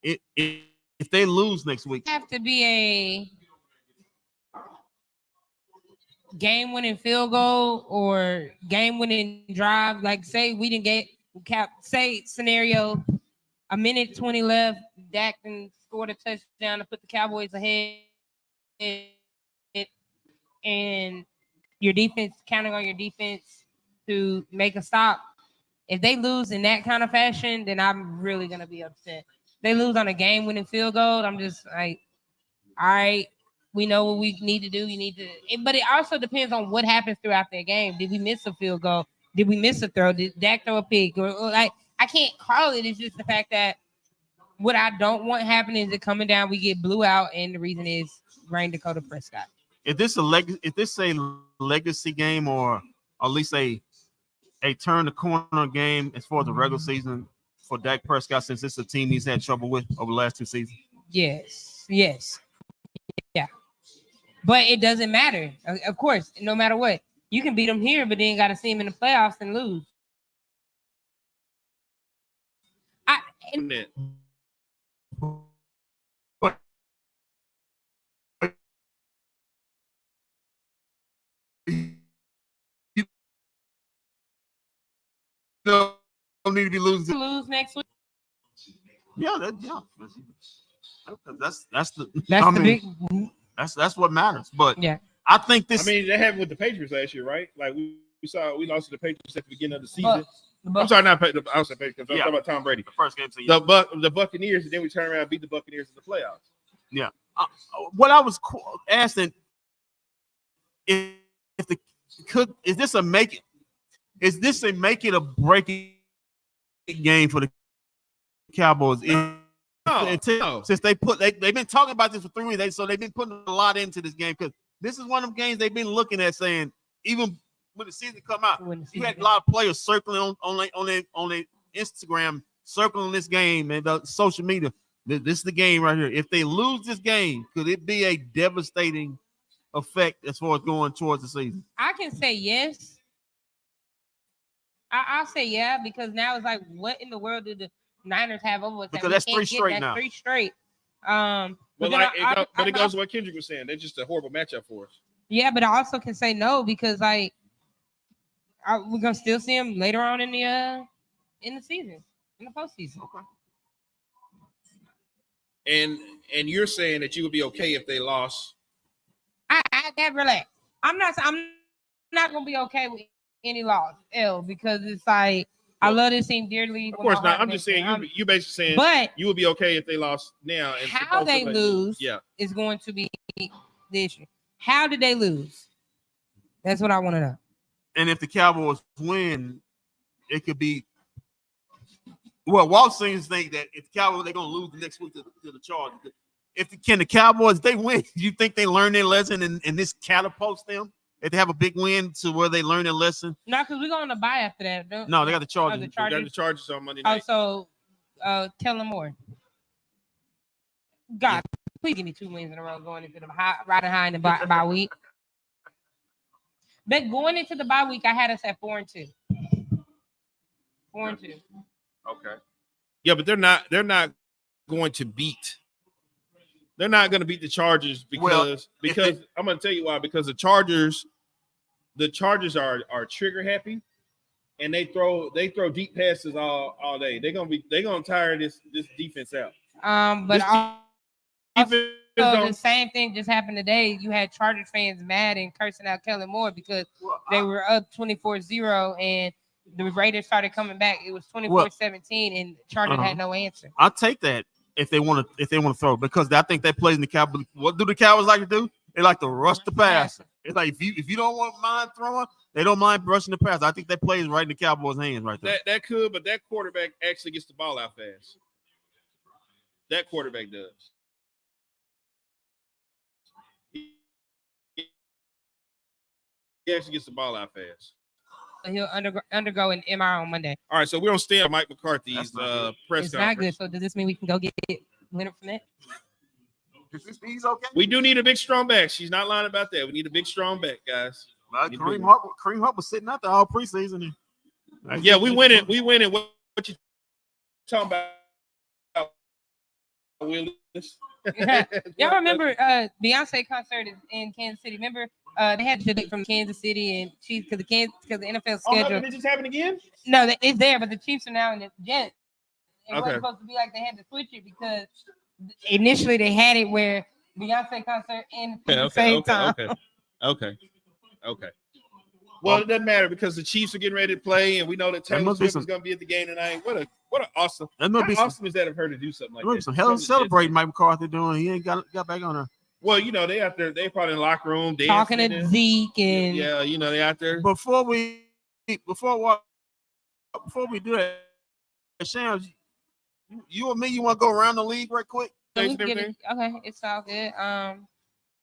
If they lose next week, have to be a game-winning field goal or game-winning drive. Like, say we didn't get say scenario, a minute 20 left, Dak and scored a touchdown to put the Cowboys ahead, and your defense counting on your defense to make a stop. If they lose in that kind of fashion, then I'm really gonna be upset. They lose on a game-winning field goal, I'm just like, all right, we know what we need to do. But it also depends on what happens throughout the game. Did we miss a field goal? Did we miss a throw? Did Dak throw a pick? Or like, I can't call it. It's just the fact that what I don't want happening is it coming down, we get blew out, and the reason is Rain Dakota Prescott. If this a legacy game or at least a turn the corner game as far as the regular season for Dak Prescott, since it's a team he's had trouble with over the last 2 seasons? Yes. Yeah. But it doesn't matter. Of course, no matter what. You can beat them here, but then got to see them in the playoffs and lose. Don't need to be losing. To lose next week. Yeah. That's what matters. But yeah, I think this. I mean, that happened with the Patriots last year, right? Like we lost to the Patriots at the beginning of the season. I'm sorry, not the outside Patriots. I'm talking about Tom Brady. The first game. The Buccaneers, and then we turn around and beat the Buccaneers in the playoffs. Yeah. What I was asking, is this a make it or break it game for the Cowboys? No. Since they've been talking about this for 3 weeks, so they've been putting a lot into this game because this is one of them games they've been looking at, saying even when the season come out, you had a lot of players circling on their Instagram, circling this game and social media. This is the game right here. If they lose this game, could it be a devastating effect as far as going towards the season? I can say yes. I'll say yeah, because now it's like, what in the world did the Niners have over us? Because that's 3 straight now. 3 straight. But it goes to what Kendrick was saying. They're just a horrible matchup for us. Yeah, but I also can say no because we're gonna still see them later on in the season, in the postseason. Okay. And you're saying that you would be okay if they lost. I relax. I'm not gonna be okay with any loss, because it's like I love this team dearly. Of course not. I'm just saying you basically saying, but you would be okay if they lost now. And how they lose, is going to be the issue. How did they lose? That's what I want to know. And if the Cowboys win, it could be Well, Walt seems think that if the Cowboys they're gonna lose the next week to the Chargers. Can the Cowboys they win? You think they learn their lesson and this catapults them? If they have a big win to where they learn their lesson? No, because we're going to buy after that. No, they got the Chargers. The We got the Chargers on Monday night. Oh, so tell them more. God, please give me 2 wins in a row going into the riding high in the bye week. But going into the bye week, I had us at 4-2. 4-2. Okay. Yeah, but they're not going to beat. They're not going to beat the Chargers because I'm going to tell you why. Because the Chargers are trigger happy, and they throw deep passes all day. They're gonna tire this defense out. But the same thing just happened today. You had Chargers fans mad and cursing out Kellen Moore because they were up 24-0 and the Raiders started coming back. It was 24-17 and Chargers had no answer. I'll take that if they want to throw because I think that plays in the Cowboys. What do the Cowboys like to do? They like to rush the passer. It's like if you don't mind throwing, they don't mind rushing the pass. I think that plays right in the Cowboys' hands right there. That could, but that quarterback actually gets the ball out fast. That quarterback does. He actually gets the ball out fast. He'll undergo an MRI on Monday. All right, so we're on stand on Mike McCarthy's press conference. It's not good. So does this mean we can go get Leonard Fournette? He's okay. We do need a big strong back. She's not lying about that. We need a big strong back, guys. Kareem Hunt was sitting out there all preseason. Yeah, we win it. We win it. What you talking about, Willis? Y'all remember Beyonce concert in Kansas City? Remember they had to do from Kansas City and Chiefs because the NFL schedule. Did it just happen again? No, it's there, but the Chiefs are now in the Jets. It Okay. wasn't supposed to be like they had to switch it because initially they had it where Beyonce concert and at the same time. Okay. Well, it doesn't matter because the Chiefs are getting ready to play, and we know that Taylor Swift is going to be at the game tonight. What an awesome! How awesome is that of her to do something like that? Some hell of celebrating Mike McCarthy doing. He ain't got back on her. Well, you know they out there. They probably in the locker room dancing, talking to Zeke and yeah, you know they out there. Before we do that, Shams, you and me, you want to go around the league right quick? Okay, it's all good.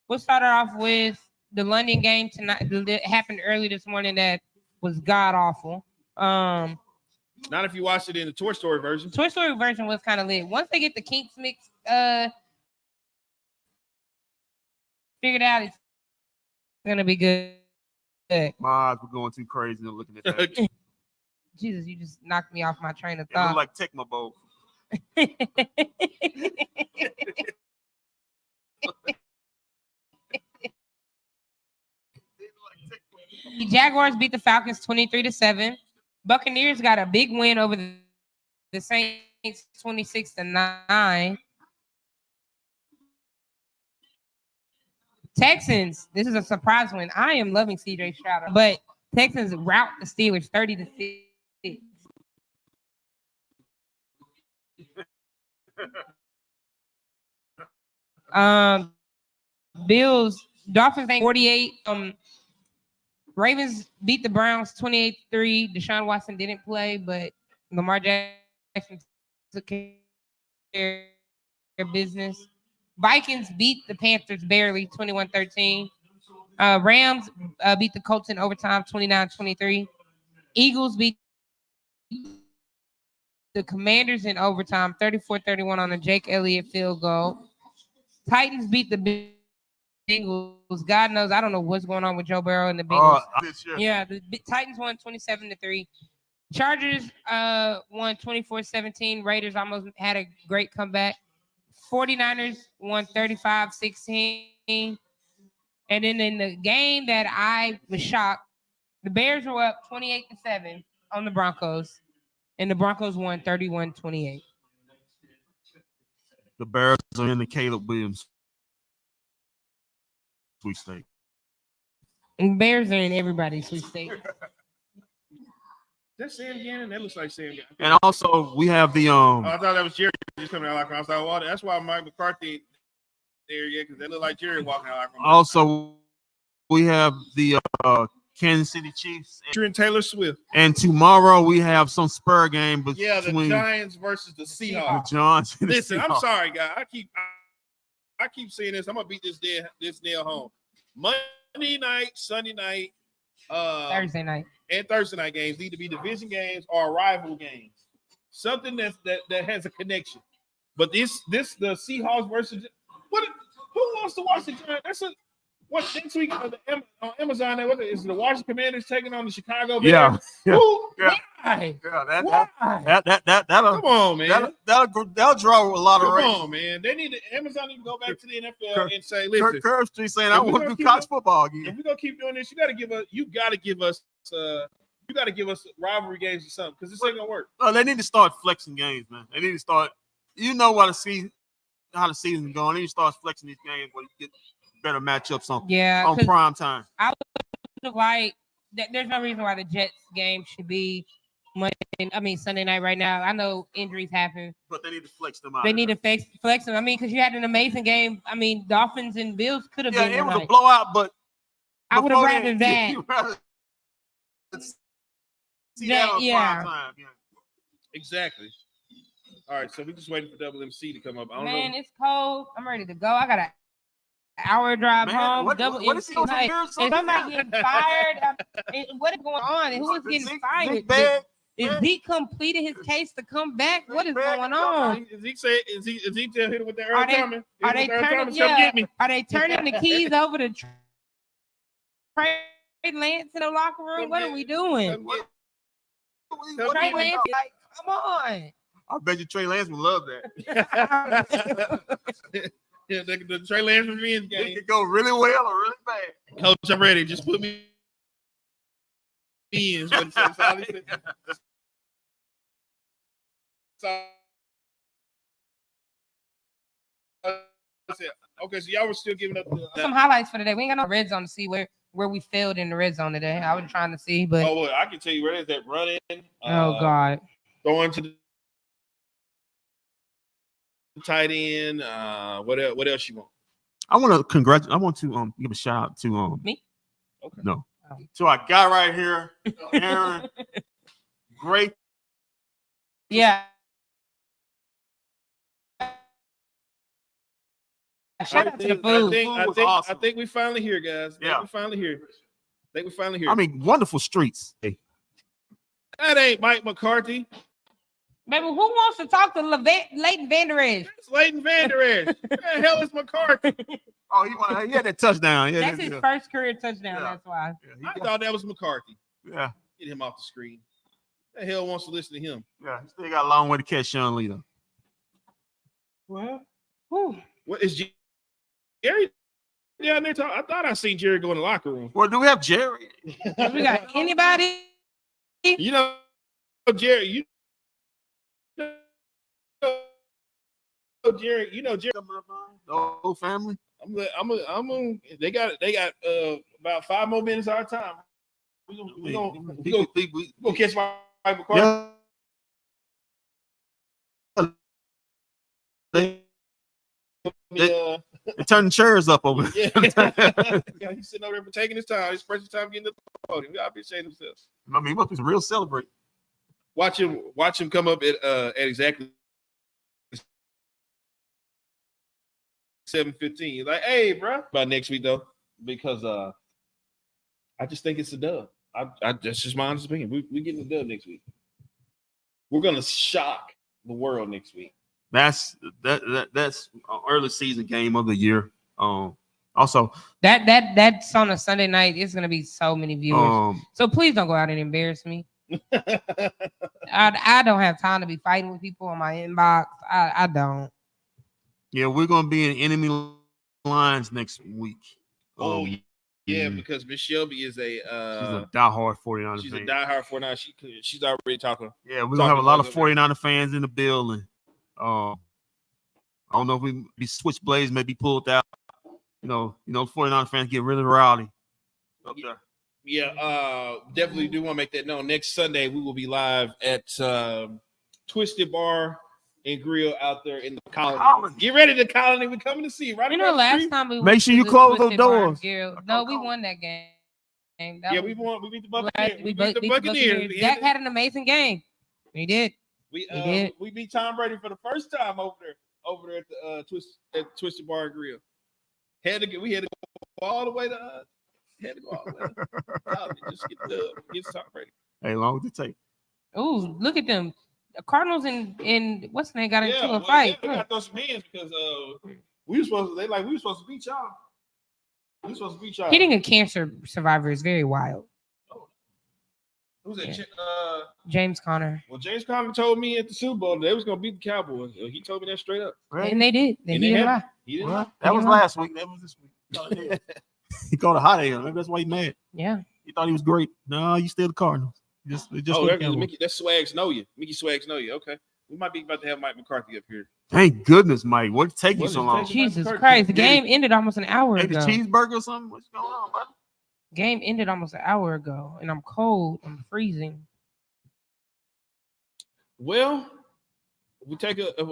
We'll start off with the London game tonight that happened early this morning that was god awful. Not if you watched it in the Toy Story version. Toy Story version was kind of lit. Once they get the kinks mix figured out, it's gonna be good. My eyes were going too crazy looking at that. Jesus, you just knocked me off my train of It thought. looked like Tecmo Bowl. The Jaguars beat the Falcons 23-7. Buccaneers got a big win over the Saints 26-9. Texans, this is a surprise win. I am loving CJ Stroud, but Texans rout the Steelers 30-6. Dolphins 48. Ravens beat the Browns 28-3. Deshaun Watson didn't play, but Lamar Jackson took care of business. Vikings beat the Panthers barely 21-13. Rams beat the Colts in overtime 29-23. Eagles beat the Commanders in overtime 34-31 on a Jake Elliott field goal. Titans beat the Bengals. God knows, I don't know what's going on with Joe Burrow and the Bengals. Yeah, the Titans won 27-3. Chargers won 24-17. Raiders almost had a great comeback. 49ers won 35-16. And then in the game that I was shocked, the Bears were up 28-7 on the Broncos, and the Broncos won 31-28. The Bears are in the Caleb Williams sweepstake. And Bears are in everybody's sweepstake. That's Sam Gannon. That looks like Sam Gannon. And also we have the I thought that was Jerry just coming out like I was like, well, that's why Mike McCarthy there, yeah, because they look like Jerry walking out like. Also, we have the Kansas City Chiefs. And Taylor Swift. And tomorrow we have some Spur game between the Giants versus the Seahawks. The Giants. Listen, I'm sorry, guys. I keep saying this. I'm gonna beat this nail home. Monday night, Sunday night, Thursday night, and Thursday night games need to be division games or rival games. Something that has a connection. But the Seahawks versus what? Who wants to watch the Giants? What next week on Amazon? What is it? The Washington Commanders taking on the Chicago Bears? Yeah. Who? Yeah. Why? Yeah, that'll Come on, man. That'll draw a lot of Come ratings. on, man. Amazon need to go back to the NFL and say, listen, Curve Street saying I want to do college football again. If we're gonna keep doing this, you gotta give us rivalry games or something, because this ain't gonna work. No, they need to start flexing games, man. They need to start. You know how the season's going. They need to start flexing these games where you get better matchups on prime time. I would like that. There's no reason why the Jets game should be Sunday night right now. I know injuries happen, but they need to flex them out. They need to flex them. Because you had an amazing game. Dolphins and Bills could have been. Yeah, it was a blowout, but I would have rather that. Prime time. Yeah. Exactly. All right, so we're just waiting for Double MC to come up. I don't know. It's cold. I'm ready to go. I got an hour drive home. What is he doing? Is somebody getting fired? What is going on? And who is getting fired? Is Zeke completed his case to come back? What is going on? Is he tell him with that early coming? Are they turning the keys over to Trey Lance in the locker room? What are we doing? Trey Lance, come on. I bet you Trey Lance would love that. Yeah, the Trey Lance revenge game. It could go really well or really bad. Coach, I'm ready. Just put me in. Okay, so y'all were still giving up some highlights for today. We ain't got no red zone to see where we failed in the red zone today. I was trying to see, but I can tell you where is that running. God, going to the tight end. What else you want? I want to give a shout out to me. Okay. No. To our guy right here, Aaron. Great. Yeah. Shout out to the food. I think we finally here, guys. I think we finally here. I mean, wonderful streets. Hey. That ain't Mike McCarthy. Baby, who wants to talk to Leighton Vander Esch? It's Leighton Vander Esch. Who the hell is McCarthy? Oh, he had that touchdown. Yeah, that's his first career touchdown. Yeah. That's why. Yeah, I thought that was McCarthy. Yeah. Get him off the screen. Who the hell wants to listen to him? Yeah, he still got a long way to catch Sean Lee, though. Well, what is Jerry down there talking? I thought I seen Jerry go in the locker room. Well, do we have Jerry? We got anybody? You know, Jerry. Jerry, the whole family. They got about 5 more minutes of our time. We gonna catch my McCarthy. They're turning chairs up over there. Yeah, he's sitting over there for taking his time. His precious time getting to the podium. We gotta be ashamed of themselves. I mean, he must be real celebrate. Watch him come up at exactly 7:15. Like, hey, bro. By next week though, because I just think it's a dub. That's just my honest opinion. We getting a dub next week. We're gonna shock the world next week. That's early season game of the year. Also, that's on a Sunday night. It's gonna be so many viewers. So please don't go out and embarrass me. I don't have time to be fighting with people on my inbox. I don't. Yeah, we're gonna be in enemy lines next week. Yeah, because Miss Shelby is she's a diehard 49er She's fan. a diehard 49er. She's already talking. Yeah, we're gonna have a lot of 49er fans in the building. I don't know if we switchblades may be pulled out. You know, 49er fans get really rowdy up there. Yeah, definitely do want to make that known. Next Sunday, we will be live at Twisted Bar and Grill out there in the Colony. Get ready, the Colony. We're coming to see you. Right. Last time we make sure you close those doors. No, we won that game. Yeah, we won. We beat the Buccaneers. Right, We beat the Buccaneers. Dak had an amazing game. He did. We beat Tom Brady for the first time over there at the Twisted Bar and Grill. We had to go all the way to just get Tom Brady. Hey, long as it take. Oh, look at them. The Cardinals and what's the name got into a fight. Yeah, we got to throw some hands because we were supposed to beat y'all. We were supposed to beat y'all. Hitting a cancer survivor is very wild. Who's that? Yeah. James Conner. Well, James Conner told me at the Super Bowl they was gonna beat the Cowboys. He told me that straight up. Right. And they did. He didn't lie. That was last week. That was this week. He called a hot air. Maybe that's why he mad. Yeah. He thought he was great. No, you still the Cardinals. Just that's Swags know you. Mickey Swags know you. Okay. We might be about to have Mike McCarthy up here. Thank goodness, Mike. What's taking you so long? Jesus Christ. The game ended almost an hour ago. The cheeseburger or something? What's going on, buddy? Game ended almost an hour ago, and I'm cold. I'm freezing. Well,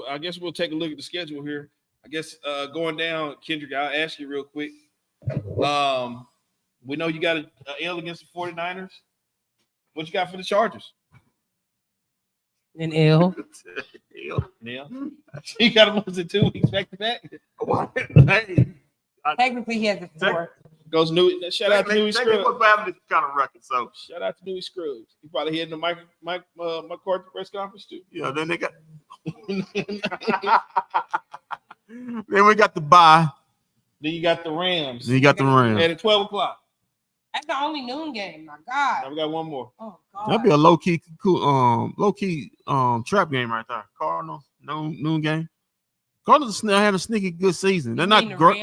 I guess we'll take a look at the schedule here. I guess going down, Kendrick, I'll ask you real quick. We know you got an L against the 49ers. What you got for the Chargers? An L. L. You got them losing 2 weeks back to back. Technically, he has a 4. Goes Newey. Shout out to Newey Scruggs. This kind of record, so shout out to Newey Scruggs. He probably hitting the Mike McCarthy press conference too. Yeah, then they got. Then we got the bye. Then you got the Rams. At 12:00. That's the only noon game. My God. Now we got one more. Oh God. That'd be a low key trap game right there. Cardinals noon game. Cardinals had a sneaky good season. They're not great.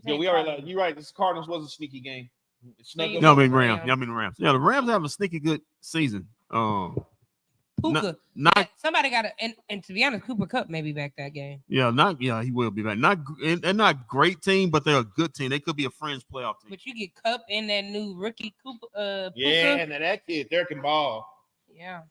Yeah, we already. You're right. This Cardinals was a sneaky game. I mean Rams. Yeah, the Rams have a sneaky good season. Puka. Somebody got and to be honest, Cooper Kupp may be back that game. He will be back. They're not great team, but they're a good team. They could be a fringe playoff team. But you get Kupp and that new rookie Cooper. Yeah, and that kid there can ball. Yeah.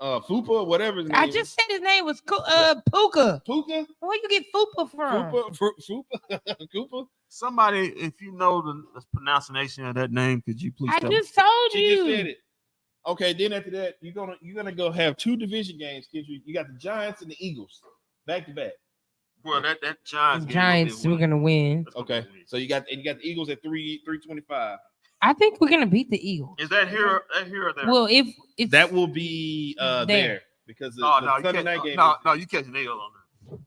Fupa, whatever his name. I just said his name was Puka. Puka? Where you get Fupa from? Fupa? Cooper? Somebody, if you know the pronunciation of that name, could you please? I just told you. She just said it. Okay, then after that, you're gonna go have 2 division games. You got the Giants and the Eagles back to back. Well, that Giants. Giants, we're gonna win. Okay, so you got the Eagles at 325. I think we're gonna beat the Eagles. Is that here or there? Well, if it's that will be there because the Sunday night game. No, you catch an L on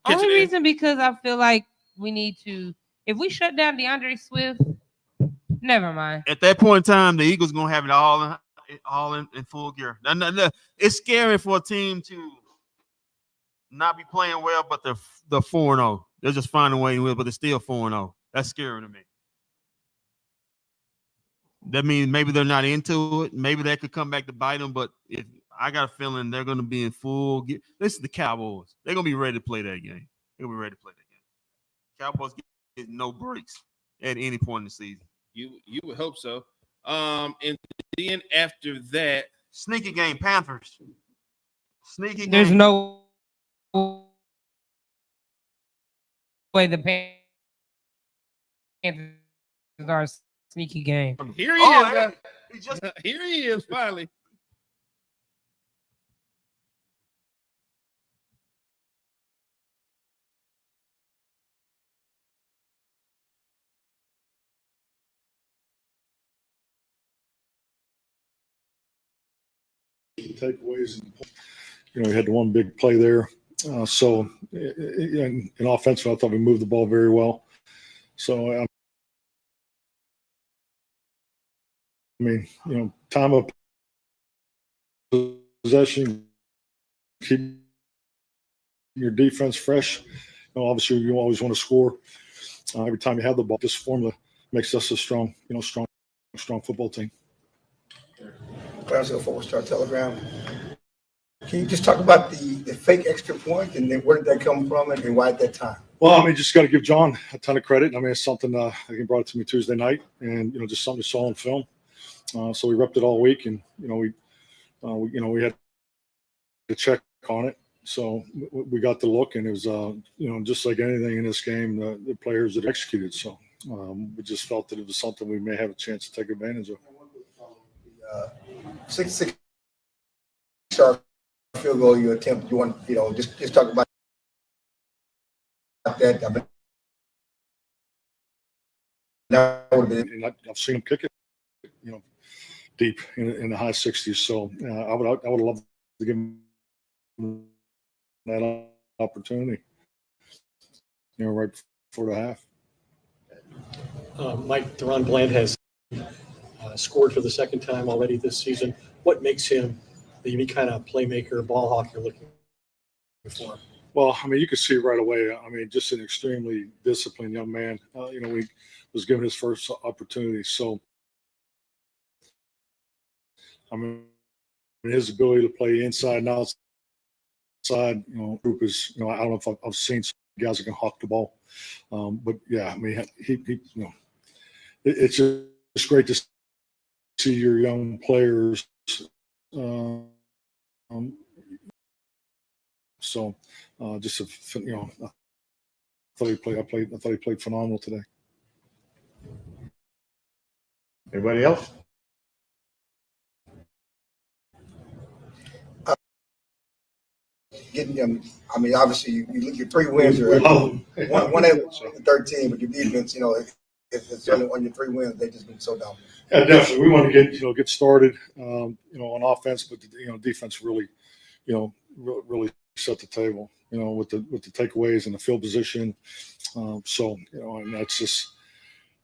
that. Only reason because I feel like we need to. If we shut down DeAndre Swift, never mind. At that point in time, the Eagles gonna have it all in full gear. No, it's scary for a team to not be playing well, but they're 4-0. They're just finding a way to win, but they're still 4-0. That's scary to me. That means maybe they're not into it. Maybe that could come back to bite them. But if I got a feeling they're going to be in full gear. This is the Cowboys. They're going to be ready to play that game. They're going to be ready to play that game. Cowboys get no breaks at any point in the season. You would hope so. And then after that, sneaky game, Panthers. Sneaky game. There's no way the Panthers are a sneaky game. Here he is. Here he is finally. Takeaways, and we had the one big play there. So in offense, I thought we moved the ball very well. So time of possession, keep your defense fresh. Obviously, you always want to score every time you have the ball. This formula makes us a strong football team. Glasgow 4-Star Telegram. Can you just talk about the fake extra point and then where did that come from and why at that time? Well, just got to give John a ton of credit. It's something he brought it to me Tuesday night, and just something he saw on film. So we repped it all week, and we had to check on it. So we got the look, and it was just like anything in this game, the players that executed. So we just felt that it was something we may have a chance to take advantage of. 6 yard field goal you attempt. You want, just talk about that. I mean, that would have been. And I've seen him kick it, deep in the high 60s. So I would love to give him that opportunity, right before the half. Mike Deron Bland has scored for the second time already this season. What makes him the unique kind of playmaker, ball hawk you're looking for? Well, I mean, you can see right away. I mean, just an extremely disciplined young man. He was given his first opportunity. So, I mean, his ability to play inside and outside, group is, I don't know if I've seen some guys that can hawk the ball. But yeah, I mean, it's just great to see your young players. So just I thought he played phenomenal today. Anybody else? Getting them. I mean, obviously, you look at 3 wins or one out of 13, but your defense, it's only on your 3 wins. They've just been so down. Yeah, definitely. We want to get started, on offense, but defense really, really set the table, with the takeaways and the field position. So and that's just,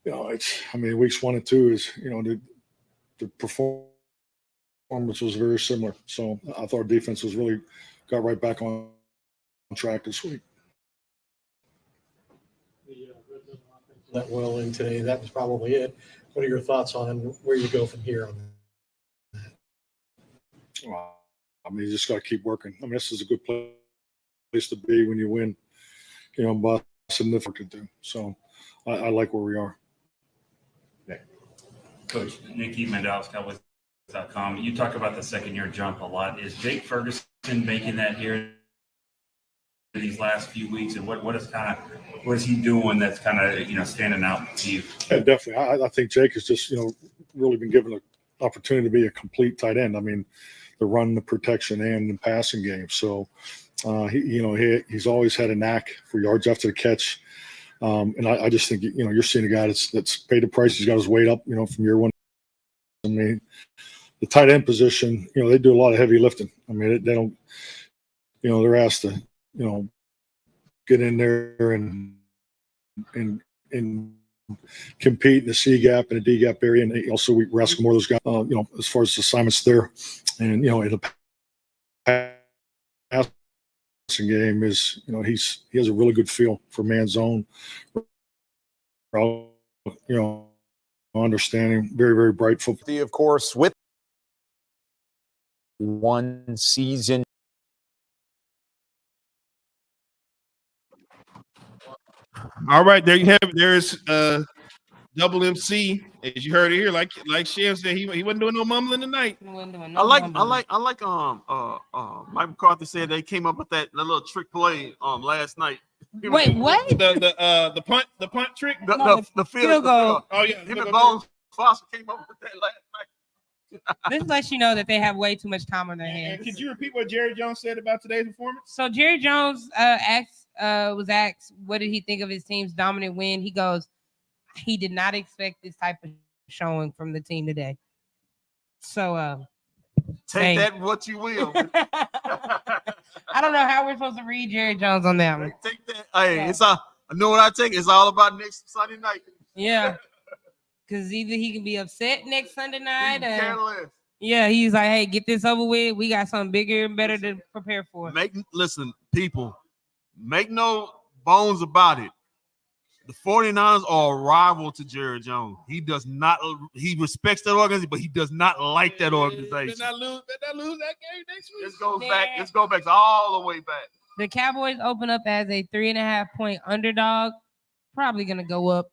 it's. I mean, weeks 1 and 2 is, the performance was very similar. So I thought our defense was really got right back on track this week. That well in today. That was probably it. What are your thoughts on where you go from here on that? Well, I mean, you just got to keep working. I mean, this is a good place to be when you win, by significant to. So I like where we are. Coach Nick Eatman, Cowboys.com. You talk about the second-year jump a lot. Is Jake Ferguson making that here in these last few weeks, and what is he doing that's kind of standing out to you? Yeah, definitely. I think Jake has just really been given an opportunity to be a complete tight end. I mean, the run, the protection, and the passing game. So he's always had a knack for yards after the catch. And I just think you're seeing a guy that's paid the price. He's got his weight up from year 1. I mean, the tight end position, they do a lot of heavy lifting. I mean, they don't, they're asked to, get in there and compete in the C gap and the D gap area. And also we're asking more of those guys, as far as assignments there. And, in the passing game is, he has a really good feel for man zone, understanding, very, very bright football. Of course, with 1 season. All right, there you have it. There's double MC, as you heard it here. Like Shem said, he wasn't doing no mumbling tonight. I like Mike McCarthy said they came up with that little trick play last night. Wait, what? The punt trick? The field goal. Oh yeah. Him and Bones Foster came up with that last night. This lets you know that they have way too much time on their hands. Could you repeat what Jerry Jones said about today's performance? So Jerry Jones was asked, what did he think of his team's dominant win? He goes, he did not expect this type of showing from the team today. So take that what you will. I don't know how we're supposed to read Jerry Jones on that one. Take that. Hey, yeah. I know what I take. It's all about next Sunday night. Yeah. Because either he can be upset next Sunday night. Careless. Yeah, he's like, hey, get this over with. We got something bigger and better to prepare for. Listen, people, make no bones about it. The 49ers are a rival to Jerry Jones. He respects that organization, but he does not like that organization. Better not lose that game next week. Let's go back all the way back. The Cowboys open up as a 3.5-point underdog. Probably going to go up.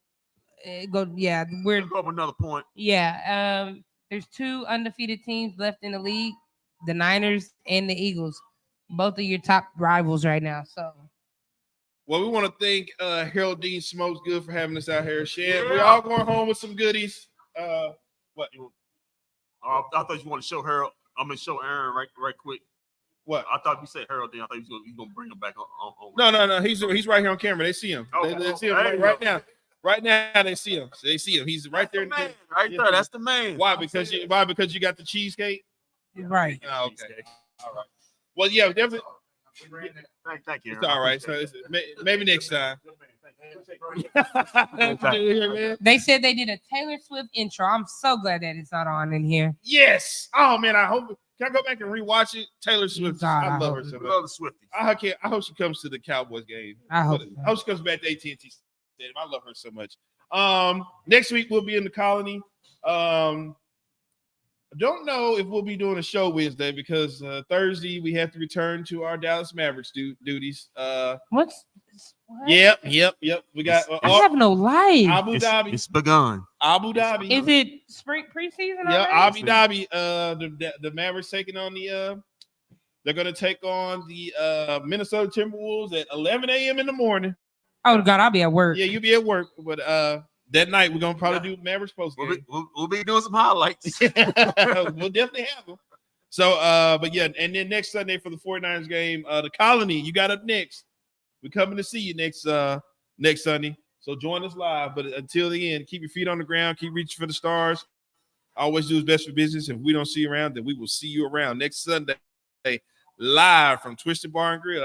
We're go up another point. Yeah. There's 2 undefeated teams left in the league, the Niners and the Eagles. Both of your top rivals right now. So, well, we want to thank Harold Dean Smokes Good for having us out here. Shed. We're all going home with some goodies. What? I thought you want to show Harold. I'm gonna show Aaron right quick. What? I thought you said Harold. Then I thought you was gonna bring him back on. No. He's right here on camera. They see him. They see him right now. Right now, they see him. They see him. He's right there. Man, right there. That's the man. Why? Because you got the cheesecake. Right. Oh, okay. All right. Well, yeah, definitely. Thank you. It's all right. So maybe next time. They said they did a Taylor Swift intro. I'm so glad that it's not on in here. Yes. Oh man, I hope. Can I go back and rewatch it? Taylor Swift. God, I love her so much. Love the Swifties. I hope she comes to the Cowboys game. I hope I hope she comes back to AT&T Stadium. I love her so much. Next week we'll be in the Colony. I don't know if we'll be doing a show Wednesday because Thursday we have to return to our Dallas Mavericks duties. What? Yep. We got I have no life. Abu Dhabi. It's begun. Abu Dhabi. Is it spring preseason? Yeah, already? Abu Dhabi. The Mavericks taking on they're gonna take on the Minnesota Timberwolves at 11 a.m. in the morning. Oh God, I'll be at work. Yeah, you'll be at work, but that night we're gonna probably do Mavericks post game. We'll be doing some highlights. We'll definitely have them. So, but yeah, and then next Sunday for the 49ers game, the Colony, you got up next. We're coming to see you next Sunday. So join us live. But until the end, keep your feet on the ground, keep reaching for the stars. Always do what's best for business. If we don't see you around, then we will see you around next Sunday live from Twisted Bar and Grill.